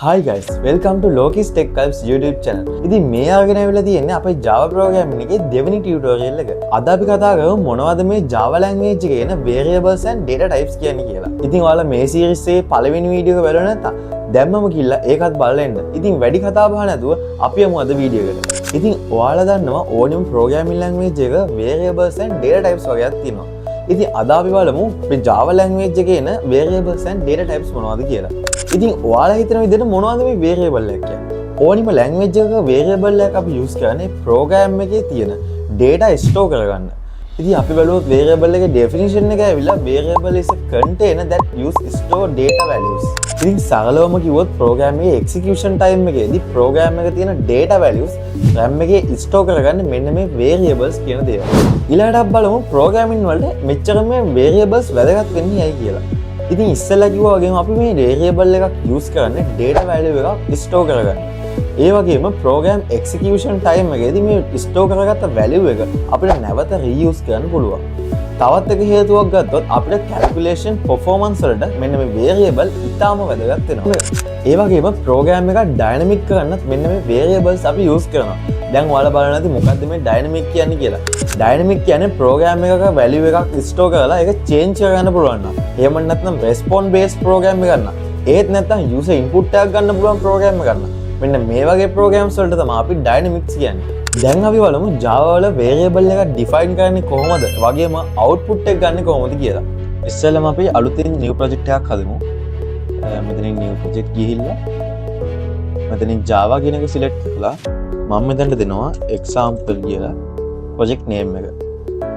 Hi guys, welcome to Loki's Tech Cults YouTube channel. ඉතින් මේ ආගෙන ඇවිල්ලා තියෙන්නේ අපේ Java programming එකේ දෙවෙනි tutorial එක. අද අපි කතා කරමු මොනවද මේ Java language එකේ එන variables and data types කියන්නේ කියලා. ඉතින් ඔයාලා මේ series එකේ පළවෙනි වීඩියෝ එක බලලා නැත්නම් දැම්මම කිව්ලා ඒකත් බලලා එන්න. ඉතින් වැඩි කතා බහ නැතුව අපි යමු අද වීඩියෝ එකට. ඉතින් ඔයාලා දන්නවා ඕනම programming language එක variables and data types වගේක් තියෙනවා. ඉතින් අද අපි බලමු මේ Java language එකේ එන variables and data types මොනවද කියලා. ඉතින් ඔයාලා හිතන විදිහට මොනවද මේ variable එක කියන්නේ? ඕනිම language එකක variable එකක් අපි use කරන්නේ program එකේ තියෙන data store කරගන්න. ඉතින් අපි බලුවොත් variable එකේ definition එක ඇවිල්ලා variable is a container that use store data values. ඉතින් සරලවම කිව්වොත් program එකේ execution time එකේදී program එකේ තියෙන data values RAM එකේ store කරගන්න මෙන්න මේ variables කියන දේවල්. ඊළඟට අපි බලමු programming වලට මෙච්චර මේ variables වැදගත් වෙන්නේ ඇයි කියලා. ඉතින් ඉස්සෙල්ලා කිව්වා වගේම අපි මේ variable එකක් use කරන්නේ data value එකක් store කරගන්න. ඒ වගේම program execution time එකේදී මේ store කරගත්ත value එක අපිට නැවත reuse කරන්න පුළුවන්. තවත් එක හේතුවක් ගත්තොත් අපිට calculation performance වලට මෙන්න මේ variable ඉතාම වැදගත් වෙනවා. ඒ වගේම program එක dynamic කරන්නත් මෙන්න මේ variables අපි use කරනවා. දැන් ඔයාලා බලන්න ඇති මොකද්ද මේ dynamic කියන්නේ කියලා. Dynamic කියන්නේ program එකක value එකක් store කරලා ඒක change කරගන්න පුළුවන් නම්. එහෙම නැත්නම් response based program එකක් ගන්න. ඒත් නැත්නම් user input එකක් ගන්න පුළුවන් program එකක් ගන්න. මෙන්න මේ වගේ programs වලට තමයි අපි dynamics කියන්නේ. දැන් අපි බලමු Java වල variable එක define කරන්නේ කොහොමද? වගේම output එක ගන්න කොහොමද කියලා. ඉස්සෙල්ලාම අපි අලුතෙන් new project එකක් හදමු. මෙතනින් new project ගිහිල්ලා මෙතනින් Java කියන එක select කරලා මම මෙතනට දෙනවා example කියලා project name එක.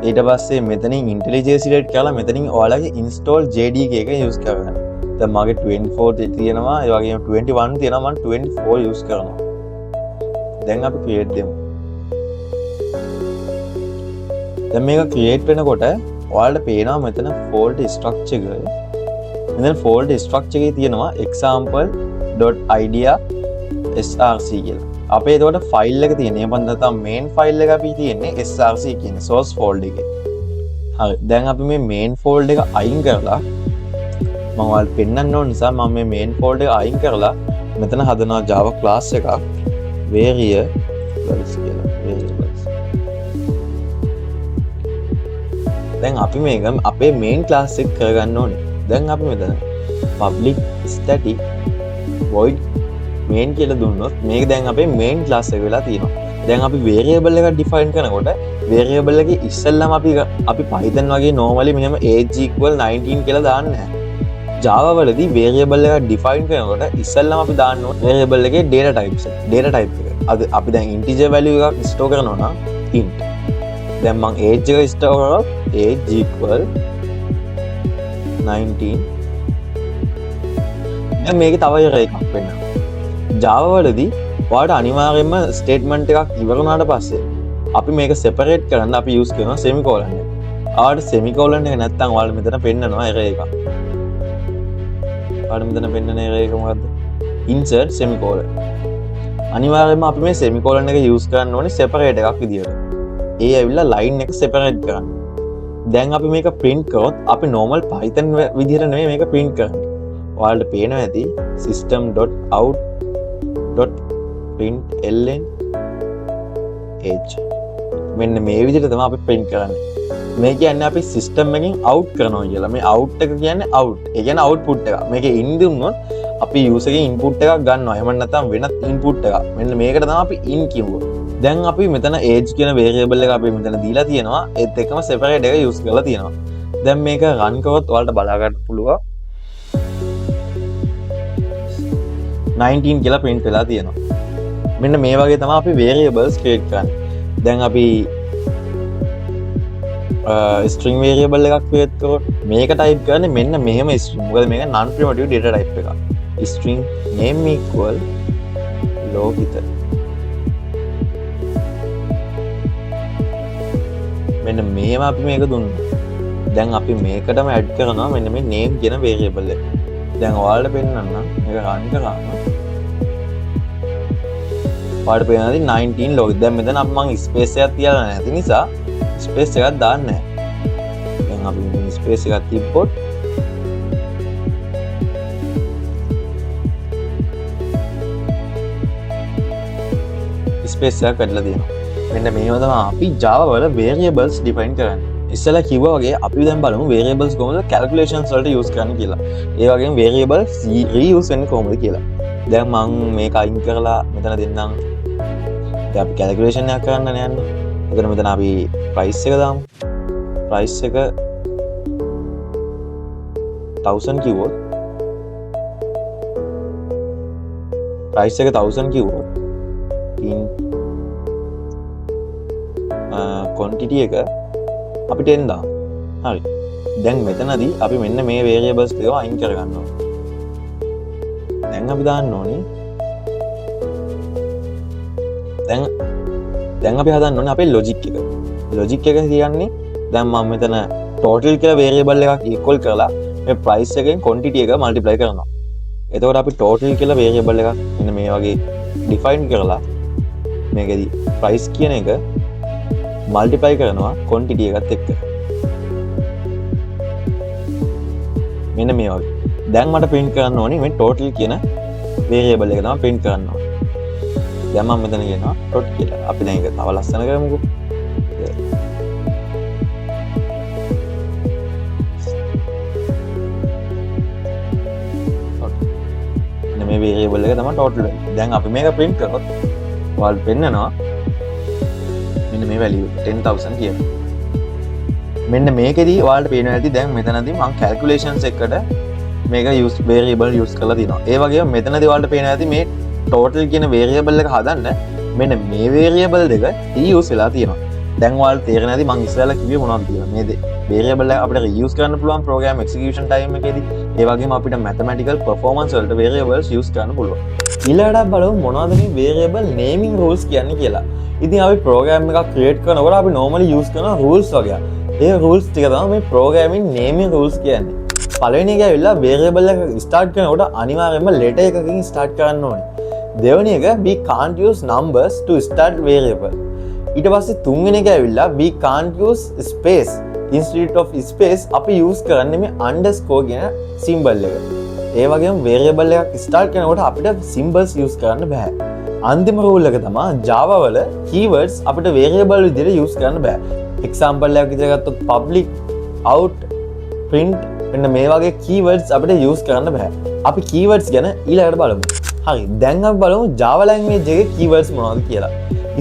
ඊට පස්සේ මෙතනින් IntelliJ select කරලා මෙතනින් ඔයාලගේ install JDK එක use කරගන්න. දැන් මගේ 24 තියෙනවා, ඒ වගේම 21 තියෙනවා, මම 24 use කරනවා. දැන් අපි create දෙමු. දැන් මේක create වෙනකොට ඔයාලට පේනවා මෙතන folder structure එක. මෙතන folder structure එකේ තියෙනවා example.idea src කියලා. අපේ එතකොට ෆයිල් එක තියෙන්නේ මම නැත්නම් main ෆයිල් එක අපි තියෙන්නේ src කියන source folder එකේ. හරි. දැන් අපි මේ main folder එක අයින් කරලා මම ඔයාලට පෙන්නන්න ඕන නිසා මම මේ main folder එක අයින් කරලා මෙතන හදනවා Java class එකක් variables කියලා. variables. දැන් අපි මේක අපේ main class එක කරගන්න ඕනේ. දැන් අපි මෙතන public static void main කියලා දුන්නොත් මේක දැන් අපේ main class එක වෙලා තියෙනවා. දැන් අපි variable එකක් define කරනකොට variable එකේ ඉස්සෙල්ලාම අපි Python වගේ normally මෙහෙම age equal 19 කියලා දාන්නේ නැහැ. Java වලදී variable එකක් define කරනකොට ඉස්සෙල්ලාම අපි දාන්න ඕනේ variable එකේ data types එක. data type එක. අපි දැන් integer value එකක් store කරනවා නම් int. දැන් මම age එක store කරොත් age equal 19. දැන් මේකේ තව එකක් වෙන්න. Java වලදී ඔයාලට අනිවාර්යයෙන්ම statement එකක් ඉවර වුණාට පස්සේ අපි මේක separate කරන්න අපි use කරනවා semicolon එක. ඔයාලට semicolon එක නැත්නම් ඔයාලට මෙතන පෙන්නනවා error එකක්. ඔයාලට මෙතන පෙන්නන error එක මොකද්ද? insert semicolon. අනිවාර්යයෙන්ම අපි මේ semicolon එක use කරන්න ඕනේ separate එකක් විදියට. ඒ ඇවිල්ලා line එක separate කරන්න. දැන් අපි මේක print කරොත් අපි normal Python විදියට නෙමෙයි මේක print කරන්නේ. ඔයාලට පේනවා ඇති system.out.println age. මෙන්න මේ විදිහට තමයි අපි print කරන්නේ. මේ කියන්නේ අපි system එකෙන් out කරනවා කියලා. මේ out එක කියන්නේ out. ඒ කියන්නේ output එක. මේකේ in දුන්නොත් අපි user ගේ input එකක් ගන්නවා. එහෙම නැත්නම් වෙනත් input එකක්. මෙන්න මේකට තමයි අපි in කියුවොත්. දැන් අපි මෙතන age කියන variable එක අපි මෙතන දීලා තියෙනවා. ඒත් එක්කම separate එක use කරලා තියෙනවා. දැන් මේක run කරොත් ඔයාලට බලා ගන්න පුළුවන් 19 කියලා print වෙලා තියෙනවා. මෙන්න මේ වගේ තමයි අපි variables create කරන්නේ. දැන් අපි string variable එකක් create කරොත් මේක type කරන්නේ මෙන්න මෙහෙම string. මොකද මේක non primitive data type එකක්. string name equal logical. මෙන්න මෙහෙම අපි මේක දුන්නා. දැන් අපි මේකටම add කරනවා මෙන්න මේ name කියන variable එක. දැන් ඔයාලට පෙන්නන්න මේක run කරාම ඔයාලට පේනවා 19 log. දැන් මෙතන අපි මම space එකක් තියලා නැති නිසා space එකක් දාන්නේ නැහැ. දැන් අපි මේ space එකක් තිබ්බොත් ස්පේස් එකක් කඩලා තියෙනවා. මෙන්න මේව තමයි අපි Java වල variables define කරන්නේ. ඉස්සෙල්ලා කිව්වා වගේ අපි දැන් බලමු variables කොහොමද calculations වලට use කරන්න කියලා. ඒ වගේම variables reuse වෙන්නේ කොහොමද කියලා. දැන් මම මේක අයින් කරලා මෙතන දෙන්නම්. දැන් අපි calculation එකක් කරන්න යන්නේ. එතන මෙතන අපි price එක දාමු. price එක 1000 කිව්වොත් price එක 1000 කිව්වොත් in quantity එක අපිට එන්දා. හරි. දැන් මෙතනදී අපි මෙන්න මේ variables ටික අයින් කරගන්නවා. දැන් අපි දාන්න ඕනේ. දැන් අපි හදන්න ඕනේ අපේ logic එක. logic එක කියන්නේ දැන් මම මෙතන total කියලා variable එකක් equal කරලා මේ price එකෙන් quantity එක multiply කරනවා. එතකොට අපි total කියලා variable එකක් මෙන්න මේ වගේ define කරලා මේකෙදි price කියන එක multiply කරනවා quantity එකත් එක්ක. මෙන්න මේ වගේ. දැන් මට print කරන්න ඕනේ මේ total කියන variable එක තමයි print කරන්න ඕනේ. දැන් මම මෙතන කියනවා total කියලා. අපි දැන් ඒක තව ලස්සන කරමුකෝ. මේ variable එක තමයි total එක. දැන් අපි මේක print කරොත් ඔයාලට පෙන්නනවා මෙන්න මේ value 10000 කියලා. මෙන්න මේකෙදී ඔයාලට පේනවා ඇති දැන් මෙතනදී මම calculations එකට මේක use variable use කරලා තියෙනවා. ඒ වගේම මෙතනදී ඔයාලට පේනවා ඇති මේ total කියන variable එක හදන්න මෙන්න මේ variable දෙක reuse වෙලා තියෙනවා. දැන් ඔයාලට තේරෙන්නේ නැති මම ඉස්සෙල්ලා කිව්වේ මොනවද කියලා. මේ variable එක අපිට reuse කරන්න පුළුවන් program execution time එකේදී. ඒ වගේම අපිට mathematical performance වලට variables use කරන්න පුළුවන්. ඊළඟට බලමු මොනවද මේ variable naming rules කියන්නේ කියලා. ඉතින් අපි program එකක් create කරනකොට අපි normally use කරන rules වගේ. ඒ rules ටික තමයි මේ programming naming rules කියන්නේ. පළවෙනි එක ඇවිල්ලා variable එක start කරනකොට අනිවාර්යයෙන්ම letter එකකින් start කරන්න ඕනේ. දෙවෙනි එක we can't use numbers to start variable. ඊට පස්සේ තුන්වෙනි එක ඇවිල්ලා we can't use space instead of space අපි use කරන්නේ මේ underscore කියන symbol එක. ඒ වගේම variable එකක් start කරනකොට අපිට symbols use කරන්න බෑ. අන්තිම rule එක තමයි Java වල keywords අපිට variable විදිහට use කරන්න බෑ. example එකක් විදිහට ගත්තොත් public out print මෙන්න මේ වගේ keywords අපිට use කරන්න බෑ. අපි keywords ගැන ඊළඟට බලමු. හරි. දැන් අපි බලමු Java language එකේ keywords මොනවද කියලා.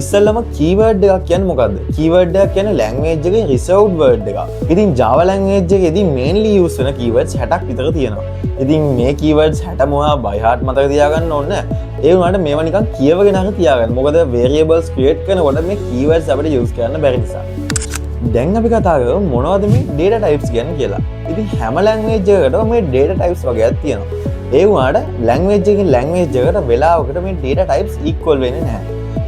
ඉස්සෙල්ලම keyword එකක් කියන්නේ මොකද්ද? keyword එකක් කියන්නේ language එකේ reserved word එකක්. ඉතින් Java language එකේදී mainly use වෙන keywords 60ක් විතර තියෙනවා. ඉතින් මේ keywords 60 මොනවා by heart මතක තියාගන්න ඕනේ නැහැ. ඒ වුණාට මේවා නිකන් කියවගෙන හරි තියාගන්න. මොකද variables create කරනකොට මේ keywords අපිට use කරන්න බැරි නිසා. දැන් අපි කතා කරමු මොනවද මේ data types කියන්නේ කියලා. ඉතින් හැම language එකකටම මේ data types වගේක් තියෙනවා. ඒ වුණාට language එකකින් language එකට වෙලාවකට මේ data types equal වෙන්නේ නැහැ.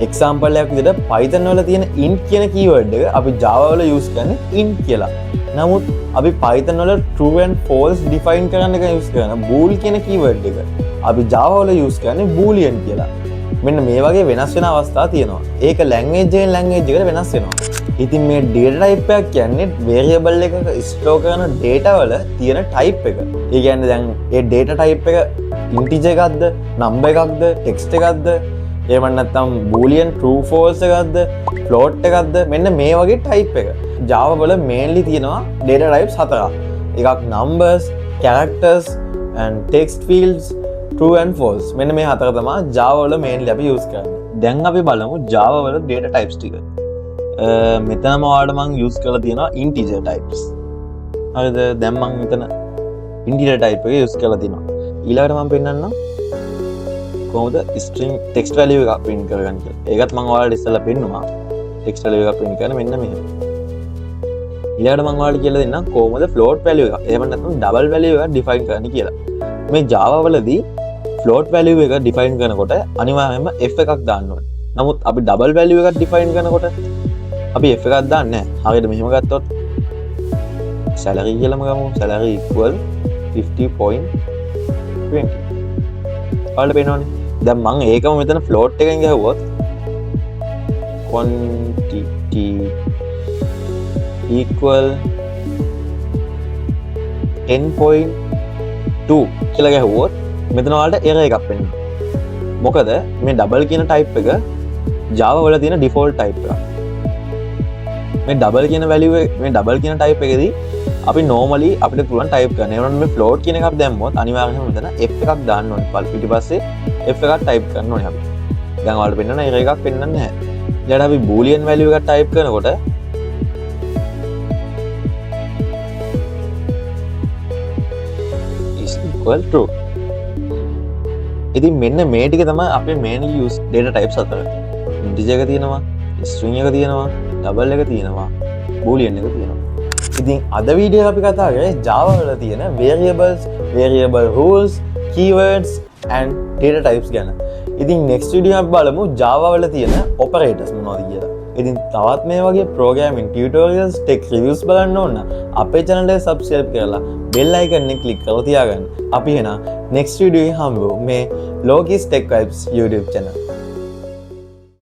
example එකක් විදිහට Python වල තියෙන int කියන keyword එක අපි Java වල use කරන්නේ int කියලා. නමුත් අපි Python වල true and false define කරන්න එක use කරන bool කියන keyword එක අපි Java වල use කරන්නේ boolean කියලා. මෙන්න මේ වගේ වෙනස් වෙන අවස්ථා තියෙනවා. ඒක language එකෙන් language එකට වෙනස් වෙනවා. ඉතින් මේ data type එක කියන්නේ variable එකක store කරන data වල තියෙන type එක. ඒ කියන්නේ දැන් ඒ data type එක integer එකක්ද, number එකක්ද, text එකක්ද, එහෙම නැත්නම් boolean true false එකක්ද, float එකක්ද, මෙන්න මේ වගේ type එක. Java වල mainly තියෙනවා data types හතරක්. එකක් numbers, characters and text fields, true and false. මෙන්න මේ හතර තමයි Java වල mainly අපි use කරන්නේ. දැන් අපි බලමු Java වල data types ටික. මෙතනම ඔයාලට මම use කරලා තියෙනවා integer types. හරිද? දැන් මම මෙතන integer type එක use කරලා තිනවා. ඊළඟට මම පෙන්නන්නම් කොහොමද string text value එකක් print කරගන්න කියලා. ඒකත් මම ඔයාලට ඉස්සෙල්ලා පෙන්නුවා. text value එකක් print කරන මෙන්න මෙහෙම. ඊළඟට මම ඔයාලට කියලා දෙන්නම් කොහොමද float value එකක් එහෙම නැත්නම් double value එකක් define කරන්න කියලා. මේ Java වලදී float value එක define කරනකොට අනිවාර්යයෙන්ම f එකක් දාන්න ඕනේ. නමුත් අපි double value එකක් define කරනකොට අපි f එකක් දාන්නේ නැහැ. හරියට මෙහෙම ගත්තොත් salary කියලාම ගමු. salary equal 50.20. ඔයාලට පේනවනේ. දැන් මම ඒකම මෙතන float එකෙන් ගහුවොත් quantity equal 10.2 කියලා ගහුවොත් මෙතන ඔයාලට error එකක් වෙනවා. මොකද මේ double කියන type එක Java වල තියෙන default type එක. මේ double කියන value මේ double කියන type එකේදී අපි normally අපිට පුළුවන් type කරන්න. ඒ වුණාට මේ float කියන එකක් දැම්මොත් අනිවාර්යයෙන්ම මෙතන f එකක් දාන්න ඕනේ. පිටිපස්සේ f එකක් type කරන්න ඕනේ අපි. දැන් ඔයාලට පෙන්නන error එකක් පෙන්නන්නේ නැහැ. ඊට අපි boolean value එකක් type කරනකොට is equal true. ඉතින් මෙන්න මේ ටික තමයි අපේ mainly use data types අතර. integer එක තියෙනවා, string එක තියෙනවා, double එක තියෙනවා, boolean එක තියෙනවා. ඉතින් අද වීඩියෝ අපි කතා කරේ Java වල තියෙන variables, variable rules, keywords and data types ගැන. ඉතින් next video අපි බලමු Java වල තියෙන operators මොනවද කියලා. ඉතින් තවත් මේ වගේ programming tutorials, tech reviews බලන්න ඕන නම් අපේ channel එක subscribe කරලා bell icon එක click කරලා තියාගන්න. අපි එහෙනම් next video එකේ හම්බෙමු මේ Lokis Tech Vibes YouTube channel.